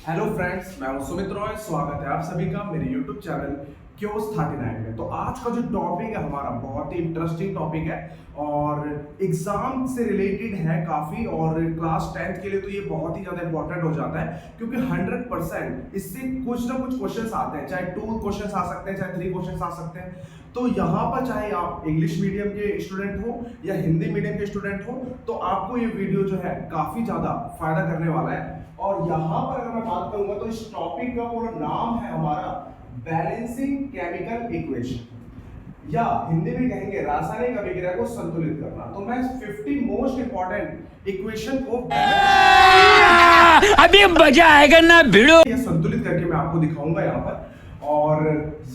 Hello friends, मैं हूं सुमित रॉय। स्वागत है आप सभी का मेरे यूट्यूब चैनल क्योस 39 में। तो आज का जो टॉपिक है हमारा बहुत ही इंटरेस्टिंग टॉपिक है और एग्जाम से रिलेटेड है काफ़ी, और क्लास 10th के लिए तो ये बहुत ही ज़्यादा इंपॉर्टेंट हो जाता है क्योंकि 100% इससे कुछ ना कुछ क्वेश्चंस आते हैं। चाहे 2 क्वेश्चंस आ सकते हैं, चाहे 3 क्वेश्चंस आ सकते हैं। तो यहाँ पर चाहे आप इंग्लिश मीडियम के स्टूडेंट हो या हिंदी मीडियम के स्टूडेंट हो, तो आपको ये वीडियो जो है काफ़ी ज़्यादा फायदा करने वाला है। और यहाँ पर अगर मैं बात करूंगा तो इस टॉपिक का पूरा नाम है हमारा बैलेंसिंग केमिकल इक्वेशन, या हिंदी में कहेंगे रासायनिक अभिक्रिया को संतुलित करना। तो मैं 50 मोस्ट इंपॉर्टेंट इक्वेशन को अभी मजा आएगा ना भिड़ो, ये संतुलित करके मैं आपको दिखाऊंगा यहाँ पर। और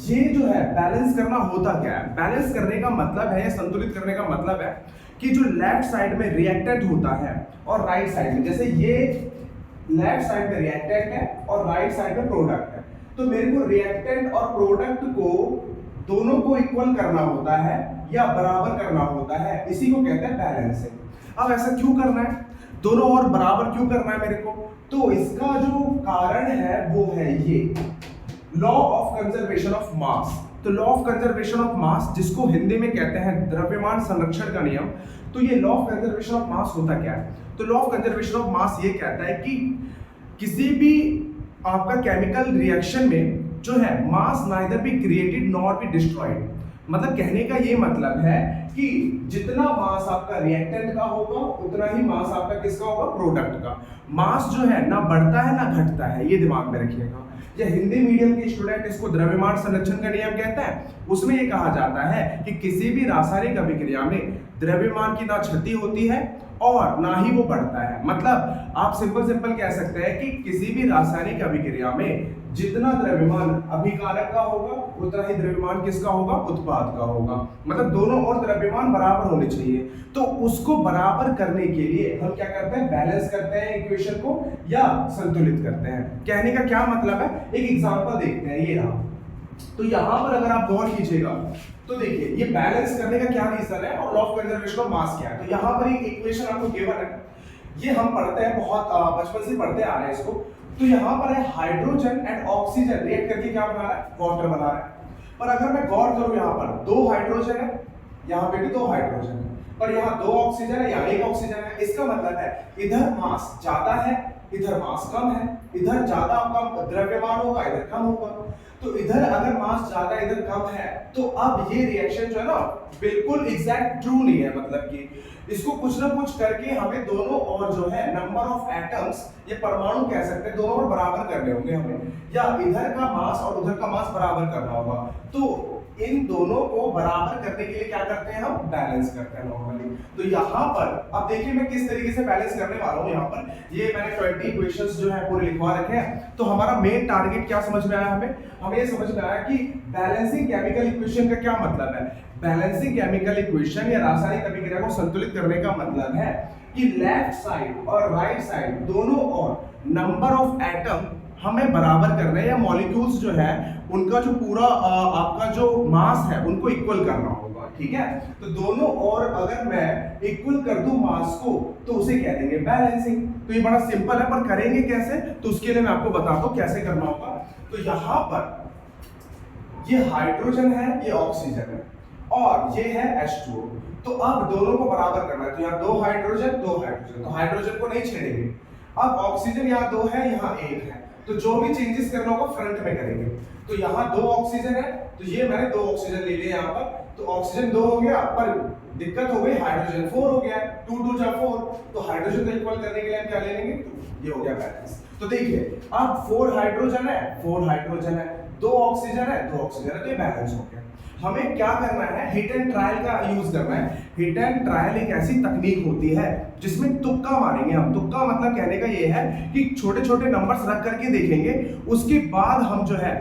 ये जो है बैलेंस करना होता क्या है, बैलेंस करने का मतलब है, संतुलित करने का मतलब है कि जो लेफ्ट साइड में रिएक्टेंट होता है और राइट साइड में, जैसे ये लेफ्ट साइड में रिएक्टेंट है और राइट साइड में प्रोडक्ट है, तो मेरे को रिएक्टेंट और प्रोडक्ट को दोनों को इक्वल करना होता है या बराबर करना होता है। इसी को कहते हैं बैलेंसिंग। अब ऐसा क्यों करना है, दोनों और बराबर क्यों करना है मेरे को? तो इसका जो कारण है वो है ये law of conservation of mass. तो law of conservation of mass, जिसको हिंदी में कहते हैं द्रव्यमान संरक्षण का नियम। तो ये लॉ ऑफ कंजर्वेशन ऑफ मास होता क्या है? तो लॉ ऑफ कंजर्वेशन ऑफ मास ये कहता है कि किसी भी आपका केमिकल रिएक्शन में जो है mass neither be created nor be destroyed. मतलब कहने का ये मतलब है कि जितना मास आपका रिएक्टेंट का होगा उतना ही मास आपका किसका होगा, प्रोडक्ट का। मास जो है ना बढ़ता है ना घटता है, ये दिमाग में रखिएगा। या हिंदी मीडियम के स्टूडेंट इसको द्रव्यमान संरक्षण का नियम कहता है। उसमें ये कहा जाता है कि किसी भी रासायनिक अभिक्रिया में द्रव्यमान की ना क्षति होती है और ना ही वो बढ़ता है। मतलब आप सिंपल कह सकते हैं कि किसी भी रासायनिक अभिक्रिया में जितना द्रव्यमान अभिकारक का होगा उतना ही द्रव्यमान किसका होगा, उत्पाद का होगा। मतलब दोनों और द्रव्यमान बराबर होने चाहिए। तो उसको बराबर करने के लिए हम क्या करते हैं, बैलेंस करते हैं इक्वेशन को या संतुलित करते हैं। कहने का क्या मतलब है, एक एग्जांपल देखते हैं। ये रहा, तो यहां पर अगर आप गौर कीजिएगा तो देखिए ये बैलेंस करने का क्या रीजन है और लॉ ऑफ कंजर्वेशन ऑफ मास क्या है। तो यहां पर एक इक्वेशन आपको गिवन है, ये हम पढ़ते हैं, बहुत बचपन से पढ़ते आ रहे हैं इसको। तो यहाँ पर है हाइड्रोजन एंड ऑक्सीजन रिएक्ट करके क्या बना रहा है, वाटर बना रहा है। पर अगर मैं गौर करूं यहाँ पर 2 हाइड्रोजन है, यहाँ पे भी 2 हाइड्रोजन है, पर यहाँ 2 ऑक्सीजन है, यहाँ 1 ऑक्सीजन है। इसका मतलब है इधर मास ज्यादा है, इधर मास कम है। इधर ज्यादा आपका द्रव्यमान होगा, इधर कम होगा। तो इधर अगर मास ज्यादा इधर कम है तो अब ये रिएक्शन जो है ना बिल्कुल एग्जैक्ट ट्रू नहीं है। मतलब कि इसको कुछ ना कुछ करके हमें दोनों और जो है नंबर ऑफ एटम्स, ये परमाणु कह सकते हैं, दोनों और बराबर करने होंगे हमें, या इधर का मास और उधर का मास बराबर करना होगा। तो इन दोनों को बराबर करने के लिए क्या करते हैं, हम बैलेंस करते हैं नॉर्मली। तो यहाँ पर अब देखिए मैं किस तरीके से बैलेंस करने वाला हूँ। यहाँ पर ये मैंने 20 इक्वेशंस जो है पूरे लिखवा रखे हैं। तो हमारा मेन टारगेट क्या समझ में आया, हमें ये समझ में आया कि बैलेंसिंग केमिकल इक्वेशन का क्या मतलब है। बैलेंसिंग केमिकल इक्वेशन या रासायनिक अभिक्रिया को संतुलित करने का मतलब है कि लेफ्ट साइड और राइट साइड दोनों और नंबर ऑफ एटम हमें बराबर करना है, या मॉलिक्यूल्स जो है उनका जो पूरा आपका जो मास है उनको इक्वल करना होगा। ठीक है, तो दोनों और अगर मैं इक्वल कर दूं मास को तो उसे कह देंगे बैलेंसिंग। तो ये बड़ा सिंपल है, पर करेंगे कैसे, तो उसके लिए मैं आपको बताता हूं कैसे करना होगा। तो यहां पर ये हाइड्रोजन है, ये ऑक्सीजन है और ये है H2O। तो अब दोनों को बराबर करना है। तो यहाँ 2 हाइड्रोजन 2 हाइड्रोजन, तो हाइड्रोजन को नहीं छेड़ेंगे। अब ऑक्सीजन यहाँ 2 है, यहाँ 1 है, तो जो भी चेंजेस करना होगा फ्रंट में करेंगे। तो यहाँ 2 ऑक्सीजन है, तो ये मैंने 2 ऑक्सीजन ले लिया यहाँ पर। तो ऑक्सीजन 2 हो गया, पर दिक्कत हो गई, हाइड्रोजन 4 हो गया। 2 2 जा 4, तो हाइड्रोजन को इक्वल करने के लिए हम क्या ले लेंगे, 2। ये हो गया बैलेंस। तो देखिए अब 4 हाइड्रोजन है, 4 हाइड्रोजन है, 2 ऑक्सीजन है, 2 ऑक्सीजन है, तो ये बैलेंस हो गया। हमें क्या करना है, हिट एंड ट्रायल का यूज करना है। हिट एंड ट्रायल एक ऐसी तकनीक होती है जिसमें तुक्का मारेंगे हम। तुक्का मतलब कहने का ये है कि छोटे छोटे नंबर्स रख करके देखेंगे, उसके बाद हम जो है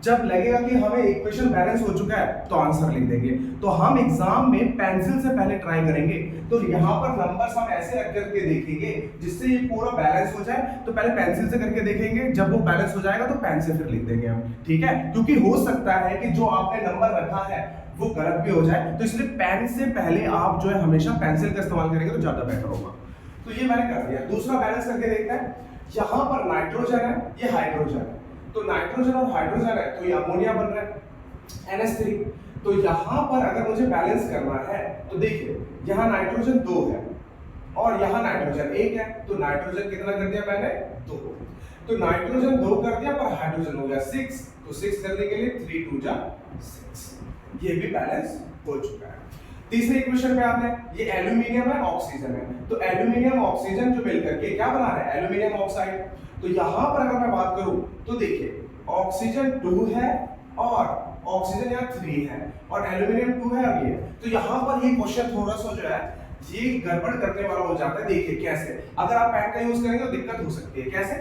जब लगेगा कि हमें इक्वेशन बैलेंस हो चुका है तो आंसर लिख देंगे। तो हम एग्जाम में पेंसिल से पहले ट्राई करेंगे। तो यहाँ पर नंबर्स हम ऐसे रख करके देखेंगे जिससे ये पूरा बैलेंस हो जाए। तो पहले पेंसिल से करके देखेंगे, जब वो बैलेंस हो जाएगा तो पेन से फिर लिख देंगे हम। ठीक है, क्योंकि हो सकता है कि जो आपने नंबर रखा है वो गलत भी हो जाए, तो इसलिए पेन से पहले आप जो है हमेशा पेंसिल का इस्तेमाल करेंगे तो ज्यादा बेटर होगा। तो ये मैंने कर दिया। दूसरा बैलेंस करके देखते हैं। यहाँ पर नाइट्रोजन है, ये हाइड्रोजन है, तो नाइट्रोजन और हाइड्रोजन है तो ये अमोनिया बन रहा है NH3। तो यहाँ पर अगर मुझे बैलेंस करना है तो देखिए यहाँ नाइट्रोजन 2 है और यहाँ नाइट्रोजन 1 है, तो नाइट्रोजन कितना कर दिया मैंने 2, तो नाइट्रोजन 2 कर दिया पर हाइड्रोजन हो गया 6, तो 6 करने के लिए 3 2 जा 6, ये भी बैलेंस हो चुका है। तीसरे इक्वेशन पे आते हैं, ये एल्यूमिनियम है ऑक्सीजन है, तो एल्यूमिनियम ऑक्सीजन जो मिलकर के क्या बना रहा है एल्यूमिनियम ऑक्साइड। तो यहां पर अगर मैं बात करूं तो देखिए ऑक्सीजन 2 है और ऑक्सीजन यहाँ 3 है और एल्यूमिनियम 2 है और ये, तो यहां पर ये क्वेश्चन थोड़ा सा जो है ये गड़बड़ करने वाला हो जाता है। देखिए कैसे, अगर आप पेन का यूज करेंगे तो दिक्कत हो सकती है। कैसे,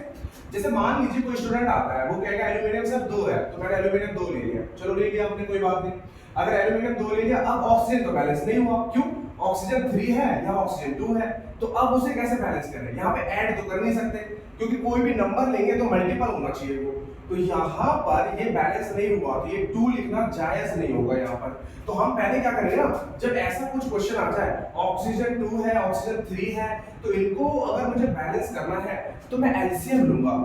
जैसे मान लीजिए कोई स्टूडेंट आता है वो कहेगा एल्यूमिनियम सर 2 है, तो मैंने एल्यूमिनियम 2 ले लिया, चलो ले लिया आपने कोई बात नहीं। अगर एल्यूमिनियम 2 ले लिया, अब ऑक्सीजन तो बैलेंस नहीं हुआ, क्यों, ऑक्सीजन 3 है यहाँ ऑक्सीजन 2 है, तो अब उसे कैसे बैलेंस करें, यहाँ पे ऐड तो कर नहीं सकते क्योंकि कोई भी नंबर लेंगे तो मल्टीपल होना चाहिए वो, तो यहाँ पर ये बैलेंस नहीं हुआ तो ये 2 लिखना जायज नहीं होगा यहाँ पर। तो हम पहले क्या करेंगे ना, जब ऐसा कुछ क्वेश्चन आ जाए ऑक्सीजन 2 है ऑक्सीजन 3 है, तो इनको अगर मुझे बैलेंस करना है तो मैं एलसीएम लूंगा।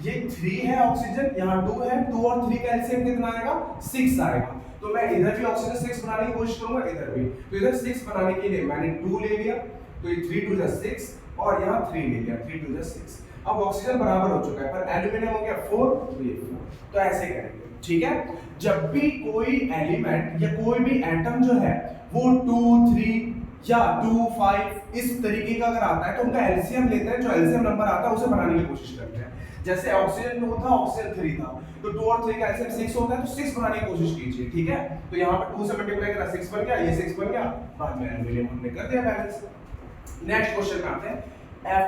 ये 3 है ऑक्सीजन, यहाँ 2 है, 2 और 3 का एलसीएम कितना आएगा 6 आएगा, तो मैं इधर भी ऑक्सीजन 6 बनाने की कोशिश करूंगा, इधर भी, तो इधर 6 बनाने के लिए मैंने 2 ले लिया, तो ये 3 2 6 और यहाँ 3 ले लिया, 3 2 6, अब ऑक्सीजन बराबर हो चुका है, पर एल्यूमिनियम हो गया 4, तो ये 4, तो ऐसे करेंगे, ठीक है। जब भी कोई एलिमेंट या कोई भी एटम जो है वो 2 3 या 2 5 इस तरीके का अगर आता है तो उनका एलसीएम लेते हैं, जो एलसीएम नंबर आता है उसे बनाने की कोशिश करते हैं। जैसे ऑक्सीजन 2 था ऑक्सीजन 3 था, तो 2 और 3 का एलसीएम 6 होता है, तो 6 बनाने की कोशिश कीजिए, ठीक है। तो यहाँ पर 2 से मल्टीप्लाई करा 6 बन गया, ये 6 बन गया, बाद में एल्यूमिनियम हमने कर दिया बैलेंस। नेक्स्ट क्वेश्चन में आते हैं,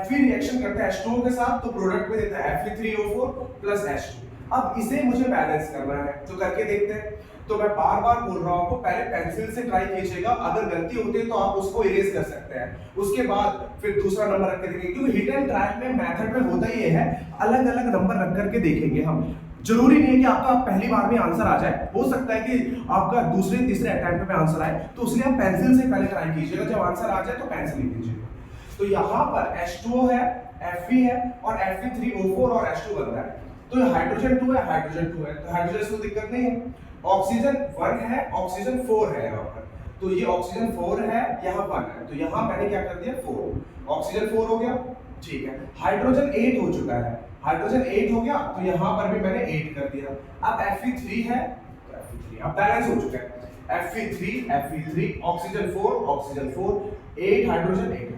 Fe रिएक्शन करता है H2O के साथ, तो प्रोडक्ट में देता है Fe3O4 प्लस H2। अब इसे मुझे बैलेंस करना है, तो करके देखते हैं। तो मैं बार बार बोल रहा हूं आपको, पहले पेंसिल से ट्राई कीजिएगा, अगर गलती होती है तो आप उसको इरेज कर सकते हैं, उसके बाद फिर दूसरा नंबर रख के देखेंगे, क्योंकि हिट एंड ट्रायल में मेथड में होता ही है अलग अलग नंबर रख करके देखेंगे हम। जरूरी नहीं है कि आपका पहली बार में आंसर आ जाए, हो सकता है कि आपका दूसरे तीसरे अटेम्प्ट में आंसर आए, तो इसलिए आप पेंसिल से पहले ट्राई कीजिएगा, जब आंसर आ जाए तो पेंसिल लिख लीजिएगा। तो यहाँ पर H2O है, Fe है और Fe3O4 और H2 बनता है, तो हाइड्रोजन 2 है, हाइड्रोजन 2 है, तो हाइड्रोजन से दिक्कत नहीं है। ऑक्सीजन 1 है, ऑक्सीजन 4 है यहाँ पर, तो ये ऑक्सीजन 4 है, यहाँ 1 है, तो यहाँ मैंने क्या कर दिया 4, ऑक्सीजन 4 हो गया, ठीक है। हाइड्रोजन 8 हो चुका है, हाइड्रोजन 8 हो गया, तो यहाँ पर भी मैंने 8 कर दिया। अब Fe3 है, तो Fe3 अब बैलेंस हो चुका है, Fe3 oxygen 4 oxygen 4, 8 hydrogen 8।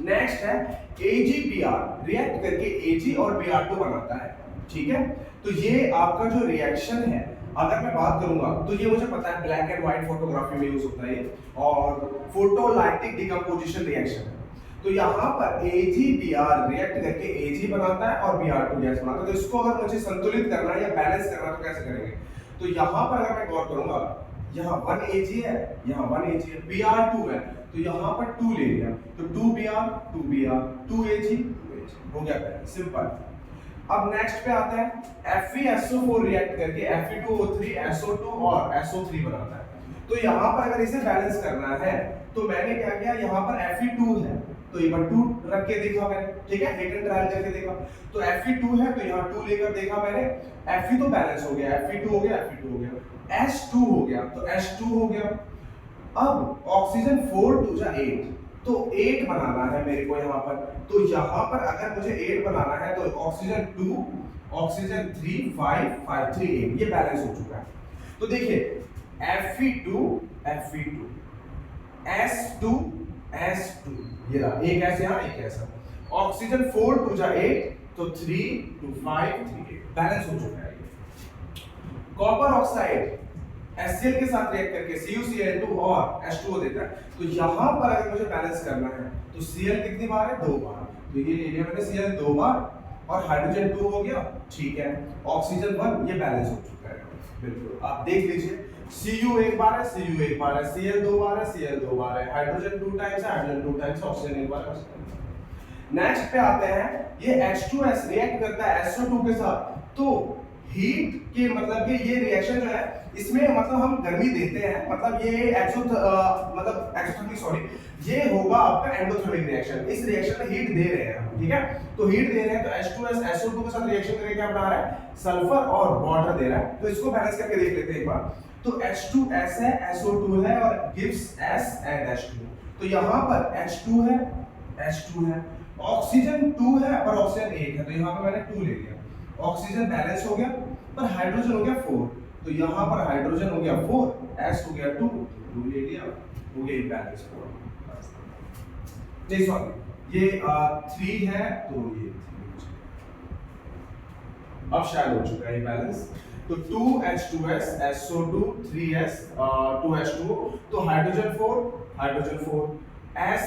Next है AgBr, रिएक्ट करके Ag और Br2 बनाता है, ठीक है। तो ये आपका जो रिएक्शन है, अगर मैं बात करूंगा तो ये मुझे पता है ब्लैक एंड व्हाइट फोटोग्राफी में यूज होता है और फोटोलाइटिक डिकम्पोजिशन रिएक्शन है। तो यहाँ पर AgBr रिएक्ट करके Ag बनाता है और Br2 गैस बनाता है, तो इसको अगर मुझे संतुलित करना है या बैलेंस करना है तो कैसे करेंगे। तो यहाँ पर अगर मैं गौर करूंगा, यहाँ 1 Ag है, यहाँ 1 Ag है, Br2 है, तो यहाँ पर 2 ले लिया, तो 2Br 2Br 2Ag 2Ag हो गया, सिंपल। अब नेक्स्ट पे आते हैं, FeSO4 रिएक्ट करके Fe2O3 SO2 और SO3 बनाता है। तो यहाँ पर अगर इसे बैलेंस करना है तो मैंने क्या किया, यहाँ पर Fe2 है तो एक बार 2 रख के देखा मैंने, ठीक है, हिट एंड ट्रायल करके देखा, तो Fe2 है तो यहाँ 2 लेकर देखा मैंने, Fe तो बैलेंस हो गया, Fe2 हो गया, Fe2 हो गया, H2 हो गया, तो H2 हो गया। अब ऑक्सीजन 4 2 जा 8, तो 8 बनाना है मेरे को यहाँ पर, तो यहाँ पर अगर मुझे 8 बनाना है तो ऑक्सीजन 2 ऑक्सीजन 3 5 5 3 8, ये बैलेंस हो चुका है। तो देखिए Fe2 Fe2 S2 S2, ये रहा, एक ऐसे यहाँ एक ऐसा, ऑक्सीजन 4 2 जा 8, तो 3 2 5 3 8, बैलेंस हो चुका है। कॉपर ऑक्साइड HCl के साथ रिएक्ट करके CuCl2 और H2O देता है, तो यहाँ पर अगर मुझे बैलेंस करना है तो Cl कितनी बार है, 2 बार, तो ये ले लिया मैंने Cl 2 बार और हाइड्रोजन 2 हो गया, ठीक है। ऑक्सीजन 1 ये बैलेंस हो चुका है, बिल्कुल आप देख लीजिए, Cu 1 बार है, Cu 1 बार है, Cl 2 बार है, Cl 2 बार है, हाइड्रोजन 2 टाइम्स है, हाइड्रोजन 2 टाइम्स, ऑक्सीजन 1 बार है। नेक्स्ट पे आते हैं, ये H2S रिएक्ट करता है SO2 के साथ, तो हीट के मतलब कि ये रिएक्शन जो है इसमें मतलब हम गर्मी देते हैं, मतलब ये एक्सोथर्मिक सॉरी, ये होगा आपका एंडोथर्मिक रिएक्शन। इस रिएक्शन में हीट दे रहे हैं हम, ठीक है। तो हीट दे रहे हैं तो H2S SO2 के साथ रिएक्शन करके क्या बना रहा है, सल्फर और वाटर दे रहा है। तो इसको बैलेंस करके देख लेते हैं एक बार। तो H2S है, SO2 है और गिव्स S एंड H2। तो यहाँ पर H2 है, H2 है, ऑक्सीजन 2 है पर ऑक्सीजन 1 है, तो यहाँ पे मैंने 2 ले लिया। ऑक्सीजन बैलेंस हो गया पर हाइड्रोजन हो गया 4, तो यहाँ पर हाइड्रोजन हो गया 4, S हो गया 2, 2 ले लिया, हो गया बैलेंस 4। नहीं सॉरी, ये 3 है तो ये 3, अब शायद हो चुका है बैलेंस। तो 2H2S SO2 3S 2H2O, तो हाइड्रोजन 4 S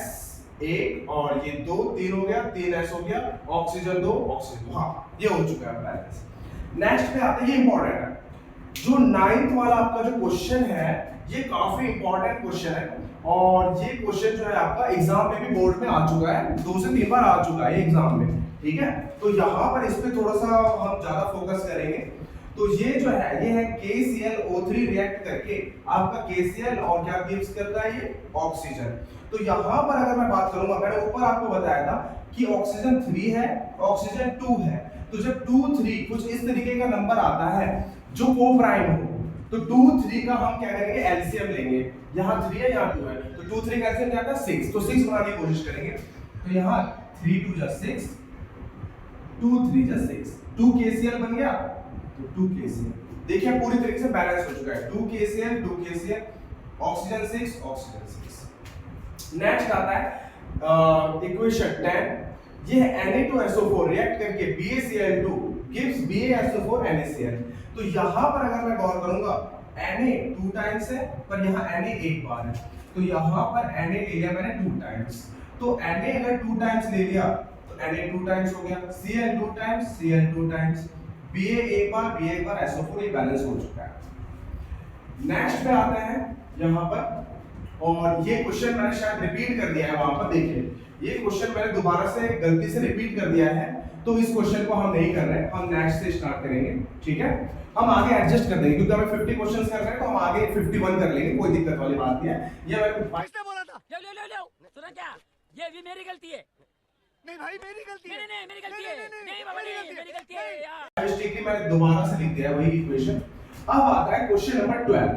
1 और ये 2 3 हो गया, 3S हो गया, ऑक्सीजन 2 ऑक्सीजन 2, हाँ ये हो चुका है बैलेंस। नेक्स्ट पे आते हैं, ये इंपॉर्टेंट है, जो 9th वाला आपका जो क्वेश्चन है ये काफी इंपॉर्टेंट क्वेश्चन है और ये क्वेश्चन जो है आपका एग्जाम में भी बोर्ड में आ चुका है, 2 से 3 बार आ चुका है एग्जाम में, ठीक है। तो यहाँ पर इस पे थोड़ा सा हम ज्यादा फोकस करेंगे। तो ये जो है ये है KClO3 रिएक्ट करके आपका KCl और क्या गिव्स करता है, ये ऑक्सीजन। तो यहाँ पर अगर मैं बात करूंगा, मैंने ऊपर आपको बताया था कि ऑक्सीजन 3 है, ऑक्सीजन 2 है, तो जब 2 3 कुछ इस तरीके का नंबर आता है जो को प्राइम हो, तो 2 3 का हम क्या करेंगे, एलसीएम लेंगे। यहाँ 3 है, यहाँ 2 है, तो 2 3 का एलसीएम क्या आता है 6, तो 6 बनाने की कोशिश करेंगे। तो यहाँ 3 2 जा 6, 2 3 जा 6, 2 KCl बन गया, तो 2 KCl देखिए पूरी तरीके से बैलेंस हो चुका है, 2 KCl, ऑक्सीजन 6 ऑक्सीजन 6। नेक्स्ट आता है इक्वेशन 10, ये है Na2SO4 रिएक्ट करके BaCl2 गिव्स BaSO4 NaCl। तो यहाँ पर अगर मैं गौर करूंगा, Na 2 टाइम्स है पर यहाँ Na एक बार है, तो यहाँ पर Na ले लिया मैंने 2 टाइम्स, तो Na अगर 2 टाइम्स ले लिया तो Na 2 टाइम्स हो गया, Cl 2 times, Cl 2 times, Ba एक बार SO4, ये बैलेंस हो चुका है। नेक्स्ट पे आते हैं यहाँ पर, और ये क्वेश्चन मैंने शायद रिपीट कर दिया है वहां पर, देखिए ये क्वेश्चन मैंने दोबारा से गलती से रिपीट कर दिया है, तो इस क्वेश्चन को हम नहीं कर रहे हैं, हम नेक्स्ट से स्टार्ट करेंगे, ठीक है। हम आगे एडजस्ट कर देंगे क्योंकि हमें 50 क्वेश्चंस कर रहे हैं, तो हम आगे 51 कर लेंगे, कोई दिक्कत वाली बात नहीं है। ये मैंने किसने बोला था? ले सुना क्या? ये भी मेरी गलती है। नहीं भाई मेरी गलती है। नहीं मेरी गलती है। नहीं बाबा मेरी गलती है यार। मिस्टेकली मैंने दोबारा से लिख दिया वही इक्वेशन। अब आता है क्वेश्चन नंबर 12।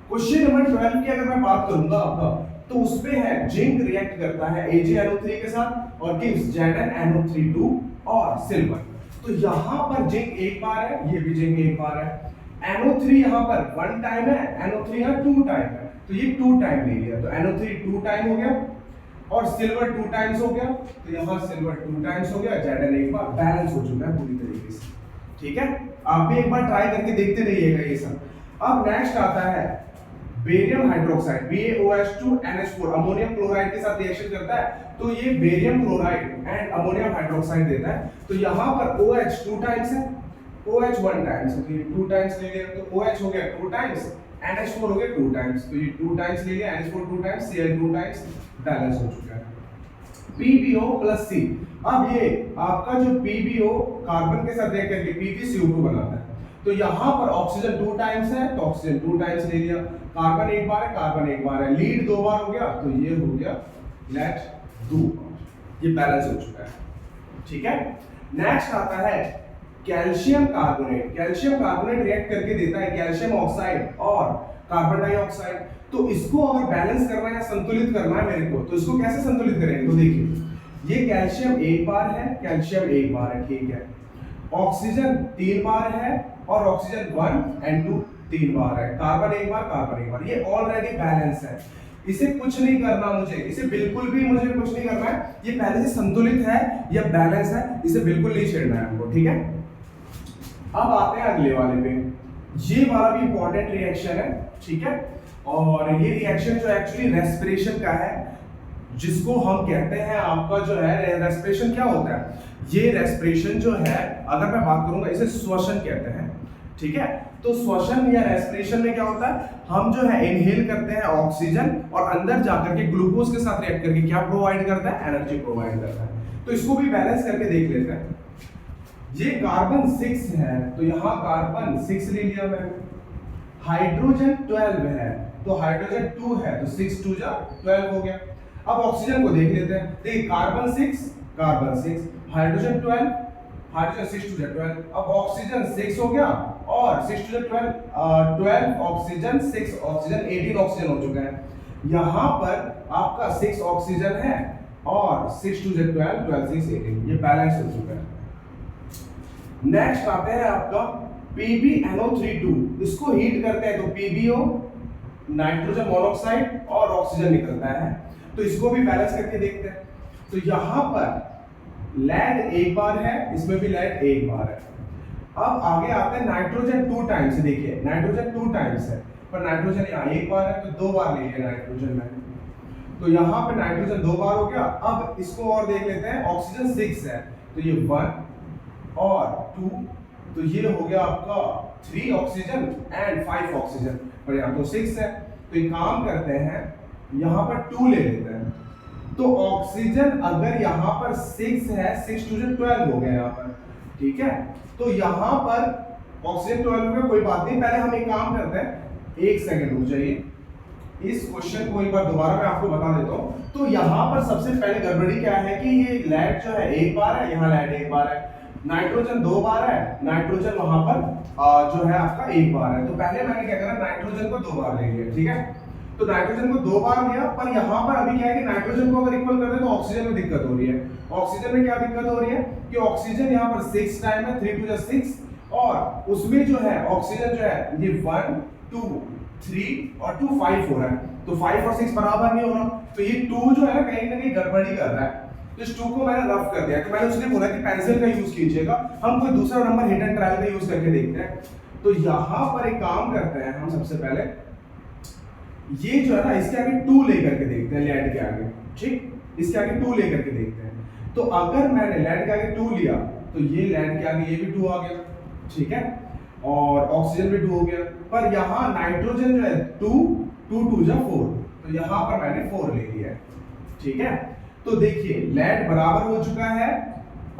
क्वेश्चन नंबर 12 की अगर मैं बात करूंगा आपका, तो उसपे है जिंक रिएक्ट करता है AgNO3 के साथ और गिव्स ZnNO3 और सिल्वर। तो यहाँ पर जिंक एक बार है, ये भी जिंक एक बार है, NO3 यहाँ पर 1 टाइम है, NO3 यहाँ 2 टाइम है, तो ये 2 टाइम ले लिया, तो NO3 2 टाइम हो गया और सिल्वर 2 टाइम्स हो गया, तो यहाँ सिल्वर 2 टाइम्स हो गया, Zn एक बार, बैलेंस हो चुका है पूरी तरीके से, ठीक है। आप भी एक बार ट्राई करके देखते रहिएगा ये सब। अब नेक्स्ट आता है barium hydroxide BaOH2 NH4 ammonium chloride के साथ रिएक्शन करता है, तो ये barium chloride and ammonium hydroxide देता है। तो यहाँ पर OH 2 टाइम्स है, OH 1 टाइम्स है, तो ये 2 टाइम्स ले लिया, तो OH हो गया 2 टाइम्स, NH4 हो गया 2 टाइम्स, तो ये 2 टाइम्स ले लिया, NH4 2 times, Cl 2 times, balance हो चुका है। PbO + C, अब ये आपका जो PbO कार्बन के साथ रिएक्ट करके PbCO2 बनाता है, तो यहाँ पर ऑक्सीजन 2 टाइम्स है, तो ऑक्सीजन 2 टाइम्स ले लिया, कार्बन एक बार है, कार्बन एक बार है, लीड 2 बार हो गया, तो ये हो गया लेट 2 बार, ये बैलेंस हो चुका है, ठीक है। नेक्स्ट आता है calcium carbonate. Calcium carbonate react करके देता है कैल्शियम ऑक्साइड और कार्बन डाइऑक्साइड। तो इसको अगर बैलेंस करना है या संतुलित करना है मेरे को, तो इसको कैसे संतुलित करेंगे, तो देखिए ये कैल्शियम एक बार है, कैल्शियम एक बार है, ठीक है, ऑक्सीजन 3 बार है और ऑक्सीजन 1 and 2 3 बार है, कार्बन एक बार, ये ऑलरेडी बैलेंस है, इसे कुछ नहीं करना मुझे, इसे बिल्कुल भी मुझे कुछ नहीं करना है, ये पहले से संतुलित है या बैलेंस है, इसे बिल्कुल नहीं छेड़ना है हमको, ठीक है। अब आते हैं अगले वाले पे, ये वाला भी इंपॉर्टेंट रिएक्शन है, ठीक है, और ये रिएक्शन जो एक्चुअली रेस्पिरेशन का है, जिसको हम कहते हैं आपका जो है रेस्पिरेशन क्या होता है, ये रेस्पिरेशन जो है अगर मैं बात करूंगा इसे श्वसन कहते हैं, ठीक है। तो श्वसन या रेस्पिरेशन में क्या होता है, हम जो है इनहेल करते हैं ऑक्सीजन और अंदर जाकर के ग्लूकोज के साथ रिएक्ट करके क्या प्रोवाइड करता है, एनर्जी प्रोवाइड करता है। तो इसको भी बैलेंस करके देख लेते हैं। ये कार्बन 6 है तो यहाँ कार्बन 6 ले लिया मैंने। हाइड्रोजन 12 है तो हाइड्रोजन 2 है तो 6 2 जा 12 हो गया। अब ऑक्सीजन को देख लेते हैं। देखिए कार्बन 6 हाइड्रोजन 12 हाइड्रोजन 6 2 जा 12। अब ऑक्सीजन 6 हो गया और 6 2 जा 12 ऑक्सीजन 6 ऑक्सीजन 18 ऑक्सीजन हो चुका है। यहाँ पर आपका 6 ऑक्सीजन है और 6 2 जा 12 12 6 18 ये बैलेंस हो चुका है। नेक्स्ट आते हैं आपका PbNO32। इसको हीट करते हैं तो PbO नाइट्रोजन मोनोऑक्साइड और ऑक्सीजन निकलता है। तो इसको भी बैलेंस करके देखते हैं। तो यहाँ पर लेड एक बार है, इसमें भी लेड एक बार है। अब आगे आते हैं नाइट्रोजन 2 टाइम्स। देखिए नाइट्रोजन 2 टाइम्स है पर नाइट्रोजन यहाँ एक बार है तो 2 बार ले लिया नाइट्रोजन मैंने। तो यहाँ पे नाइट्रोजन 2 बार हो गया। अब इसको और देख लेते हैं। ऑक्सीजन 6 है तो ये 1 और 2 तो ये हो गया आपका 3 ऑक्सीजन एंड 5 ऑक्सीजन, पर यहाँ तो 6 है। तो एक काम करते हैं यहाँ पर 2 ले लेते हैं। तो ऑक्सीजन अगर यहाँ पर 6 है 6 2 जा 12 हो गया यहाँ पर, ठीक है। तो यहाँ पर ऑक्सीजन 12 हो गया, कोई बात नहीं। पहले हम एक काम करते हैं, एक सेकंड रुक जाइए। इस क्वेश्चन को एक बार दोबारा मैं आपको बता देता हूँ। तो यहाँ पर सबसे पहले गड़बड़ी क्या है कि ये लेड जो है एक बार है, यहाँ लेड एक बार है। नाइट्रोजन 2 बार है, नाइट्रोजन वहां पर जो है आपका एक बार है। तो पहले मैंने क्या करा, नाइट्रोजन को 2 बार ले लिया, ठीक है। तो नाइट्रोजन को 2 बार लिया, पर यहाँ पर अभी क्या है कि नाइट्रोजन को अगर इक्वल कर दे तो ऑक्सीजन में दिक्कत हो रही है। ऑक्सीजन में क्या दिक्कत हो रही है कि ऑक्सीजन यहाँ पर 6 टाइम है, 3 2 जा 6 और उसमें जो है ऑक्सीजन जो है ये 1 2 3 और 2 5 हो रहा है। तो 5 और 6 बराबर नहीं हो रहा, तो ये 2 जो है ना कहीं गड़बड़ी कर रहा है। तो इस 2 को मैंने रफ कर दिया। तो मैंने उसने बोला कि पेंसिल का यूज कीजिएगा, हम कोई दूसरा नंबर हिट एंड ट्रायल का यूज करके देखते हैं। तो यहाँ पर एक काम करते हैं हम, सबसे पहले ये जो है ना इसके आगे 2 लेकर के देखते हैं, लेड के आगे, ठीक। इसके आगे 2 लेकर के देखते हैं। तो अगर मैंने लेड के आगे 2 लिया तो ये लेड के आगे ये भी 2 आ गया, ठीक है, और ऑक्सीजन भी 2 हो गया। पर यहाँ नाइट्रोजन जो है 2 2 2 जा 4, तो यहाँ पर मैंने 4 ले लिया है, ठीक है। तो देखिए लेड बराबर हो चुका है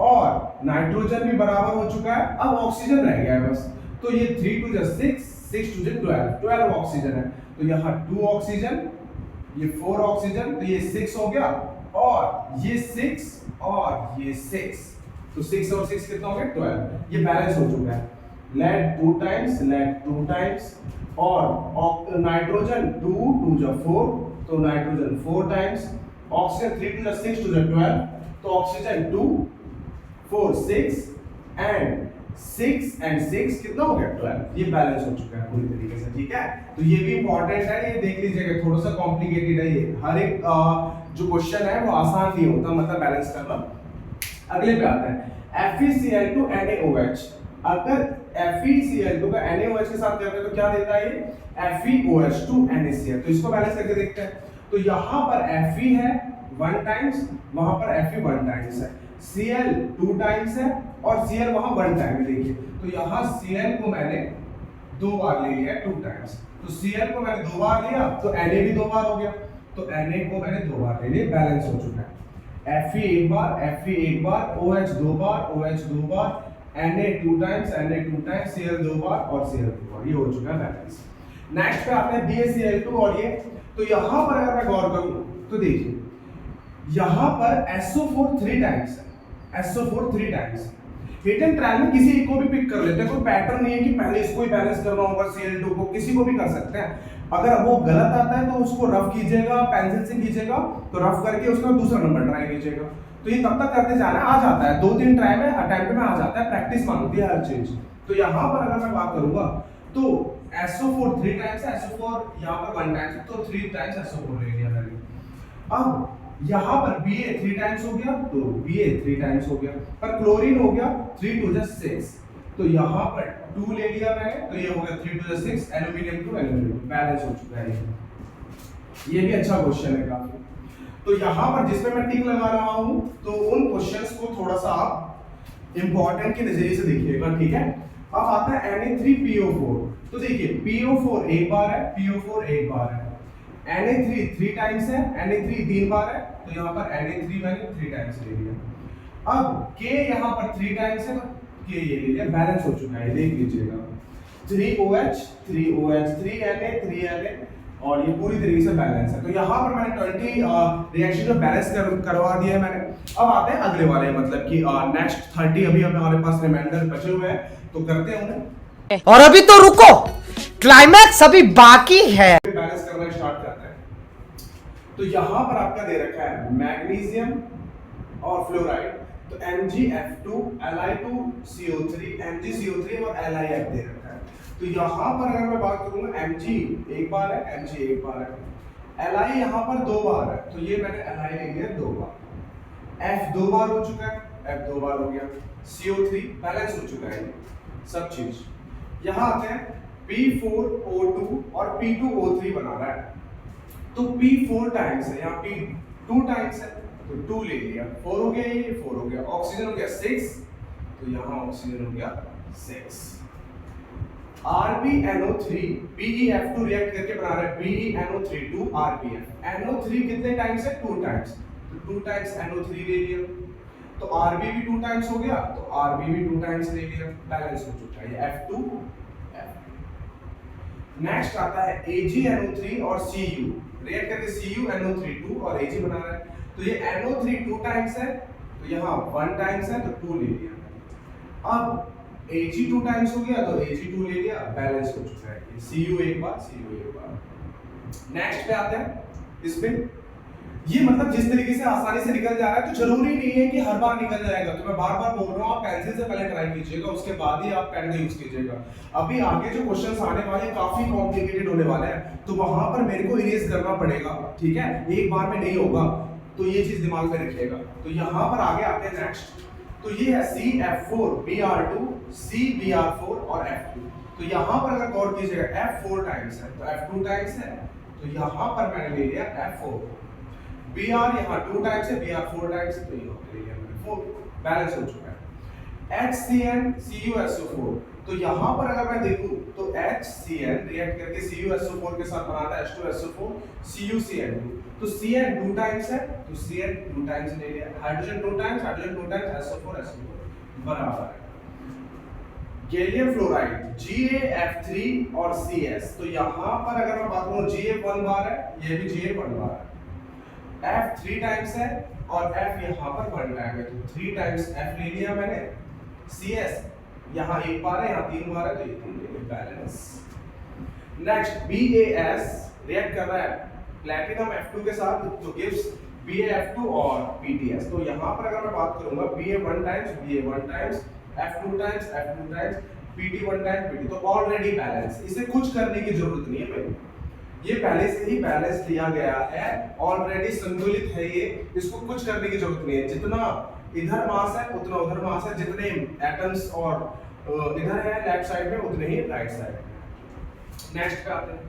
और नाइट्रोजन भी बराबर हो चुका है। अब ऑक्सीजन रह गया है बस। तो ये 3 2 जा 6 6 2 जा 12 ऑक्सीजन है। तो यहाँ 2 ऑक्सीजन, ये 4 ऑक्सीजन, तो ये 6 हो गया और ये 6 और ये 6, तो 6 और 6 कितना हो गया 12। ये बैलेंस हो चुका है। लेड 2 टाइम्स, लेड 2 टाइम्स और नाइट्रोजन 2 2 जा 4, तो नाइट्रोजन 4 टाइम्स, ऑक्सीजन 3 2 जा 6 2 जा 12, तो ऑक्सीजन 2 4 6 एंड 6 कितना हो गया 12। ये बैलेंस हो चुका है पूरी तरीके से, ठीक है। तो ये भी इंपॉर्टेंट है, ये देख लीजिएगा, थोड़ा सा कॉम्प्लिकेटेड है ये। हर एक जो क्वेश्चन है वो आसान नहीं होता, मतलब बैलेंस करना। अगले पे आता है FeCl2 NaOH। अगर FeCl2 का NaOH के साथ करते हैं तो क्या देता है ये FeOH2 NaCl। तो इसको बैलेंस करके देखते हैं। तो यहाँ पर Fe है 1 टाइम्स, वहां पर Fe 1 टाइम्स है, Cl 2 टाइम्स है और Cl वहां 1 टाइम है। देखिए तो यहाँ Cl को मैंने 2 बार ले लिया 2 टाइम्स। तो Cl को मैंने 2 बार लिया तो Na भी 2 बार हो गया, तो Na को मैंने 2 बार ले लिया, बैलेंस हो चुका है। Fe एक बार, OH 2 बार, OH 2 बार, Na 2 टाइम्स, Cl 2 बार और Cl 2 बार, ये हो चुका है बैलेंस। नेक्स्ट पे आपने BaCl2 और ये, तो यहाँ पर अगर मैं गौर करूं तो देखिए यहाँ पर SO4 3 टाइम्स है, SO4 3 times. Hit and trial में किसी एक को भी पिक कर लेते हैं, कोई पैटर्न नहीं है कि पहले इसको ही बैलेंस करना होगा, Cl2 को किसी को भी कर सकते हैं। अगर वो गलत आता है तो उसको रफ कीजिएगा, पेंसिल से कीजिएगा, तो रफ करके उसका दूसरा नंबर ट्राई कीजिएगा। तो ये तब तक करते जाना, आ जाता है 2-3 ट्राई में, अटेम्प्ट में आ जाता है, प्रैक्टिस मांगती है हर चीज। तो यहाँ पर अगर मैं बात करूंगा तो SO4 3 टाइम्स है, SO4 यहाँ पर 1 टाइम्स, तो 3 टाइम्स SO4 ले लिया मैंने। अब यहाँ पर Ba 3 टाइम्स हो गया, तो Ba 3 टाइम्स हो गया, पर क्लोरीन हो गया 3 2 जा 6, तो यहाँ पर 2 ले लिया मैंने, तो ये हो गया 3 2 जा 6, एल्यूमिनियम टू एल्यूमिनियम, बैलेंस हो चुका है। ये भी अच्छा क्वेश्चन है काफी। तो यहाँ पर जिसमें मैं टिक लगा रहा हूँ तो उन क्वेश्चंस को थोड़ा सा आप इंपॉर्टेंट के नजरिए से देखिएगा, ठीक है। अब आता है Na3PO4। तो देखिए PO4 एक बार है, PO4 एक बार है, Na3 3 टाइम्स है, Na3 3 बार है, तो यहाँ पर Na3 मैंने 3 टाइम्स ले लिया। अब K यहाँ पर 3 टाइम्स है, तो ये ले लिया, बैलेंस हो चुका है, देख लीजिएगा 3OH 3OH 3Na 3Na और ये पूरी तरीके से बैलेंस है। तो यहाँ पर मैंने 20 रिएक्शन जो बैलेंस करवा दिया है मैंने। अब आते हैं अगले वाले, मतलब कि नेक्स्ट 30 अभी हमारे पास रिमाइंडर बचे हुए हैं, तो करते हैं उन्हें। और अभी तो रुको, क्लाइमैक्स अभी बाकी है। बैलेंस करना स्टार्ट करते हैं। तो यहाँ पर आपका दे रखा है मैग्नीशियम और फ्लोराइड, तो MgF2 Li2CO3 MgCO3 और LiF दे रखा है। तो यहाँ पर अगर मैं बात करूंगा Mg एक बार है, Mg एक बार है, Li यहाँ पर 2 बार है, तो ये मैंने Li ले लिया 2 बार, F 2 बार हो चुका है, F 2 बार हो गया, CO3 बैलेंस हो चुका है सब चीज। यहाँ आते हैं P4O2 और P2O3 बना रहा है, तो P4 टाइम्स है, यहाँ P2 टाइम्स है, तो 2 ले लिया, 4 हो गया, ये 4 हो गया, ऑक्सीजन हो गया 6, तो यहाँ ऑक्सीजन हो गया 6। RbNO3 PeF2 रिएक्ट करके बना रहा है PeNO3 2 RbF। NO3 कितने टाइम्स है? 2 टाइम्स, तो 2 टाइम्स NO3 ले लिया, तो Rb भी 2 टाइम्स हो गया, तो Rb भी 2 टाइम्स ले लिया, बैलेंस हो चुका है, ये F2 F। नेक्स्ट आता है AgNO3 और Cu रिएक्ट करके CuNO3 2 और Ag बना रहा है, तो ये NO3 2 टाइम्स है, तो यहाँ 1 टाइम्स है, तो 2 ले लिया। अब Ag 2 टाइम्स हो गया, तो Ag 2 ले लिया, बैलेंस हो चुका है, Cu एक बार, Cu एक बार। नेक्स्ट पे आते हैं, इसमें ये मतलब जिस तरीके से आसानी से निकल जा रहा है, तो जरूरी नहीं है कि हर बार निकल जाएगा, तो मैं बार बार बोल रहा हूँ आप पेंसिल से पहले ट्राई कीजिएगा, उसके बाद ही आप पेन का यूज कीजिएगा। अभी आगे जो क्वेश्चंस आने वाले हैं काफी कॉम्प्लिकेटेड होने वाले हैं, तो वहां पर मेरे को इरेज करना पड़ेगा, ठीक है, एक बार में नहीं होगा, तो ये चीज दिमाग में रखिएगा। तो यहाँ पर आगे आते हैं नेक्स्ट, तो ये है CF4 Br2 CBr4 और F2। तो यहाँ पर अगर गौर कीजिएगा F4 टाइम्स है, तो F2 टाइम्स है, तो यहाँ पर मैंने ले लिया F4। Br यहाँ 2 टाइम्स है, Br 4 टाइम्स है, तो यहाँ पे ले लिया मैंने 4, बैलेंस हो चुका है। HCN CuSO4, तो यहाँ पर अगर मैं देखूं तो HCN रिएक्ट करके CuSO4 के साथ बनाता है H2SO4 CuCN2, तो Cn 2 टाइम्स है, तो Cn 2 टाइम्स ले लिया, hydrogen 2 times, hydrogen 2 times, SO4 SO4 बराबर है। गैलियम फ्लोराइड GaF3 और CS, तो यहाँ पर अगर मैं बात करूं Ga 1 बार है, ये भी Ga 1 बार है, F 3 टाइम्स है और F यहाँ पर 1 टाइम है, तो 3 टाइम्स F ले लिया मैंने। CS यहाँ 1 बार है, यहाँ 3 बार है, तो ये 3 ले लिया, बैलेंस। नेक्स्ट BAS रिएक्ट कर रहा है प्लैटिनम F2 के साथ, तो गिव्स BaF2 और PTS। तो यहाँ पर अगर मैं बात करूंगा Ba 1 times, Ba 1 times, F2 times, F2 times, PT 1 times, PT, तो ऑलरेडी बैलेंस, इसे कुछ करने की जरूरत नहीं है भाई, ये पहले से ही बैलेंस लिया गया है, ऑलरेडी संतुलित है ये, इसको कुछ करने की जरूरत नहीं है। जितना इधर मास है उतना उधर मास है, जितने एटम्स और इधर है लेफ्ट साइड में उतने ही राइट साइड में। नेक्स्ट पे आते हैं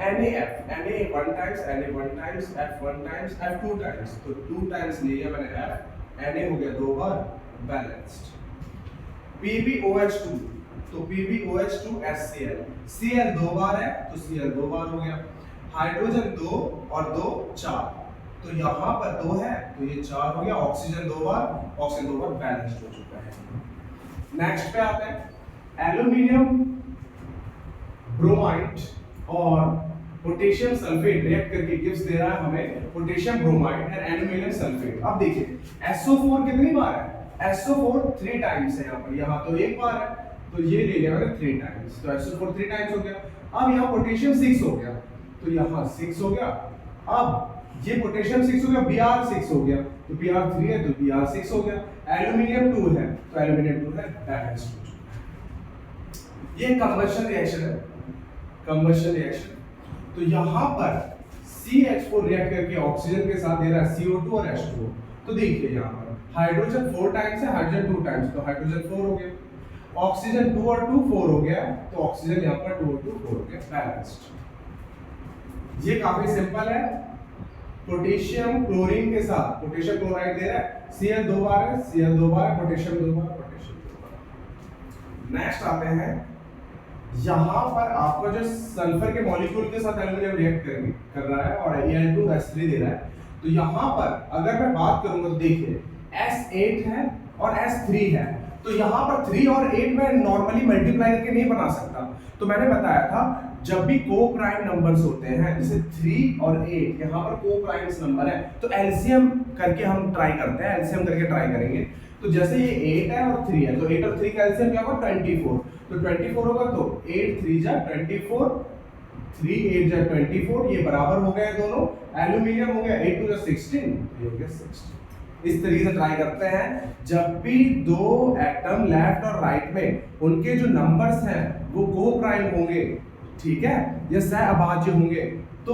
NaF, Na 1 times, Na 1 times, F 1 times, F 2 times, तो 2 टाइम्स लिया मैंने F, Na हो गया 2 बार, बैलेंस्ड। PbOH2, तो PbOH2 HCl, Cl 2 बार है, तो Cl 2 बार हो गया, हाइड्रोजन 2 और 2 4, तो यहाँ पर 2 है, तो ये 4 हो गया, ऑक्सीजन 2 बार, ऑक्सीजन 2 बार, बैलेंस्ड हो चुका है। नेक्स्ट पे आते हैं एल्यूमिनियम ब्रोमाइड और पोटेशियम सल्फेट रिएक्ट करके गिव्स दे रहा है हमें potassium bromide and aluminium sulphate. अब देखिए SO4 कितनी बार है, SO4 3 टाइम्स है, यहाँ तो 1 बार है, तो ये ले लिया मैंने 3 टाइम्स, तो SO4 3 टाइम्स हो गया। अब यहाँ पोटेशियम 6 हो गया, तो यहाँ 6 हो गया, अब ये पोटेशियम 6 हो गया, Br 6 हो गया, तो Br 3 है, तो Br 6 हो गया, एल्यूमिनियम 2 है, तो एल्यूमिनियम 2 है, बैलेंस्ड हो चुका है। ये कंबशन रिएक्शन है, कंबशन रिएक्शन। तो यहाँ पर CH4 रिएक्ट करके ऑक्सीजन के साथ दे रहा है CO2 और H2O, तो देखिए यहाँ पर हाइड्रोजन 4 टाइम्स है, हाइड्रोजन 2 टाइम्स, तो हाइड्रोजन 4 हो गया, ऑक्सीजन 2 और 2 4 हो गया, तो ऑक्सीजन यहाँ पर 2 और 2 4 हो गया, बैलेंस्ड। ये काफी सिंपल है। पोटेशियम क्लोरीन के साथ पोटेशियम क्लोराइड दे रहा है, Cl 2 बार है, Cl 2 बार, पोटेशियम 2 बार, पोटेशियम 2 बार। नेक्स्ट आते हैं, यहाँ पर आपका जो सल्फर के मॉलिक्यूल के साथ एल्यूमिनियम रिएक्ट कर रहा है और Al2S3 दे रहा है, तो यहाँ पर अगर मैं बात करूंगा तो देखिए S8 है और S3 है, तो यहाँ पर 3 और 8 में नॉर्मली मल्टीप्लाई करके नहीं बना सकता। तो मैंने बताया था जब भी को प्राइम नंबर्स होते हैं जैसे 3 और 8 यहाँ पर को प्राइम्स नंबर है तो एलसीएम करके हम ट्राई करते हैं, एलसीएम करके ट्राई करेंगे। तो जैसे ये 8 है और 3 है तो 8 और 3 का एलसीएम क्या होगा 24। तो 24 होगा तो 8 3 जा 24, 3 8 जा 24, ये बराबर हो गए दोनों। एल्यूमिनियम हो गया 8 2 जा 16, ये हो गया 16। इस तरीके से ट्राई करते हैं जब भी दो एटम लेफ्ट और राइट में उनके जो नंबर्स हैं वो को प्राइम होंगे, ठीक है, या सहअभाज्य होंगे, तो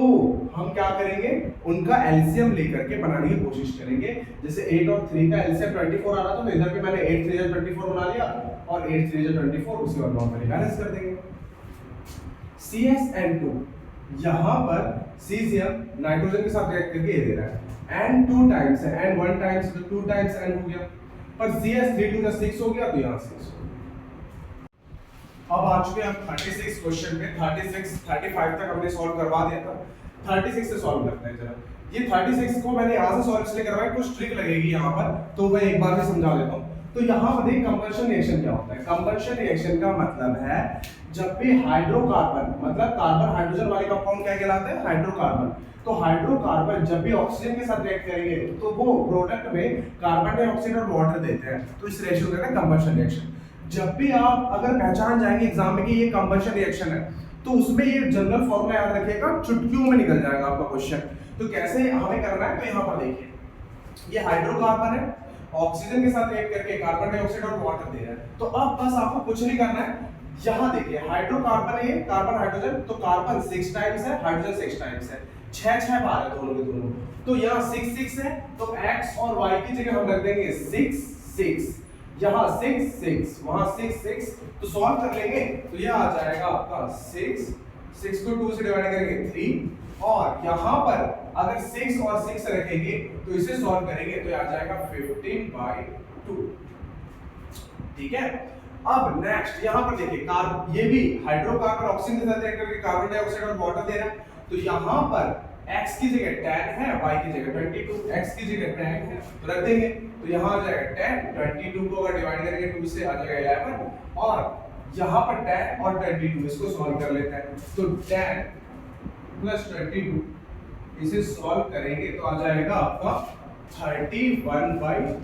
हम क्या करेंगे उनका एलसीएम लेकर के बनाने की कोशिश करेंगे। जैसे 8 और 3 का एलसीएम 24 आ रहा था तो इधर भी मैंने 8 3 जा 24 बना लिया और 8 3 जा 24, उसके बाद नॉर्मली बैलेंस कर देंगे। CsN2 यहाँ पर सीजियम नाइट्रोजन के साथ रिएक्ट करके ये दे रहा है N 2 टाइम्स है, N 1 टाइम्स तो 2 टाइम्स N हो गया, पर CS3 2 का 6 हो गया तो यहाँ 6 हो गया। अब आ चुके हैं हम 36 क्वेश्चन पे। 36 35 तक हमने सॉल्व करवा दिया था, 36 से सॉल्व करते हैं जरा। ये 36 को मैंने यहाँ से सॉल्व इसलिए करवाया, कुछ ट्रिक लगेगी यहाँ पर तो मैं एक बार में समझा देता हूँ। तो यहाँ पर देखिए कंबशन रिएक्शन क्या होता है। कंबशन रिएक्शन का मतलब है जब भी हाइड्रोकार्बन मतलब कार्बन हाइड्रोजन वाले कंपाउंड क्या कहलाते हैं हाइड्रोकार्बन, तो हाइड्रोकार्बन जब भी ऑक्सीजन के साथ रिएक्ट करेंगे तो वो प्रोडक्ट में कार्बन डाइऑक्साइड और वाटर देते हैं, तो इस रेशियो का कंबशन रिएक्शन। जब भी आप अगर पहचान जाएंगे एग्जाम में कि ये कंबशन रिएक्शन है तो उसमें ये जनरल फॉर्मूला याद रखिएगा, चुटकियों में निकल जाएगा आपका क्वेश्चन। तो कैसे हमें करना है, तो यहाँ पर देखिए ये हाइड्रोकार्बन है, ऑक्सीजन के साथ रिएक्ट करके कार्बन डाइऑक्साइड और वाटर दे रहा है। तो अब बस आपको कुछ नहीं करना है, यहाँ देखिए हाइड्रोकार्बन है, कार्बन हाइड्रोजन, तो कार्बन 6 टाइम्स है, हाइड्रोजन 6 टाइम्स है, 6 बार है दोनों के दोनों। तो यहाँ 6 6 है तो x और y की जगह हम रख देंगे 6 6, यहाँ 6 6, वहाँ 6 6, तो सॉल्व कर लेंगे तो यह आ जाएगा आपका 6 6 को 2 से डिवाइड करेंगे 3, और यहाँ पर अगर 6 और 6 रखेंगे तो इसे सॉल्व करेंगे तो यह आ जाएगा 15/2, ठीक है। अब नेक्स्ट यहाँ पर देखिए ये भी हाइड्रोकार्बन ऑक्सीजन के साथ रिएक्ट करके कार्बन डाइऑक्साइड और वाटर दे रहा है, तो यहाँ पर x की जगह 10 है, y की जगह 22, x की जगह 10 है तो रख देंगे, तो यहाँ आ जाएगा 10, 22 को अगर डिवाइड करेंगे 2 से आ जाएगा 11, और यहाँ पर 10 और 22 इसको सॉल्व कर लेते हैं, तो 10 प्लस 22 इसे सॉल्व करेंगे तो आ जाएगा आपका 31/2।